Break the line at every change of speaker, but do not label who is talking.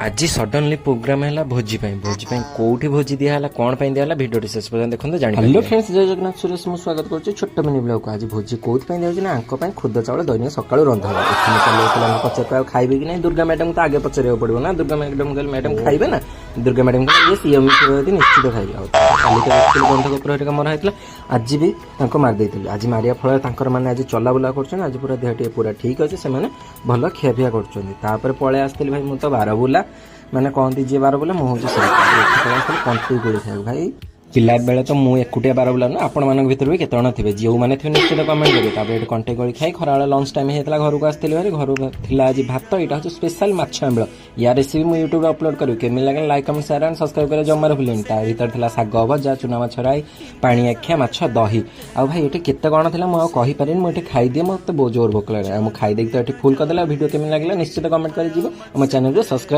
आज suddenly programme है भोजी कौटी भोजी दिया कौन दिया भिडियो शेष पर्यटन देखते जान। हेलो फ्रेंड्स, जय जगन्नाथ सुरेश मुझे स्वागत करुच्ची छोट मिनी ब्लॉग को। आज भोजी कौन दिया आंक खुद चाउल दैनिक सकाल रंधा पचार खाइबे कि नहीं। दुर्गा मैडम तो आगे पचार पड़ो ना। दुर्गा मैडम मैडम खाइबे ना। दुर्गा मैडम ये सी निश्चित खाइबे। बंधक पुरा मरा होता आज भी मारिदे। आज मारिया फल मैंने आज चलाबुला कर आज पूरा देह पूरा ठीक अच्छे से भल खियापिया कर पलि आसती भाई मुझे तो बारबुला मैंने कहती जी बारबुला मुझे कंट्री कर भाई पिला बेले तो मुझे एकुटिया बारबुला ना आपण मान भर भी केत थे जो मैंने थे निश्चित कमेंट करेंगे। कंटे गड़ी खाई खरा लंच टाइम होता घर को आसती भाई घर था आज भात यहाँ हूँ स्पेशल माछ आंबल या रेसिपी मुझे यूट्यूब अपलोड करूँ केमी लगे like comment share and subscribe कर जमार भूलें। भर था शाग भजा चुना माछ राई पानी आखिया माछ दही आ भाई ये केते कौन था मुझे कहीपर मुझे खाईदिए मत बहुत जोर भोक लगे। मुझे खाईदे तो ये फुल करदे। वीडियो केमी लगे निश्चित कमेंट कर चैनल को सब्सक्राइब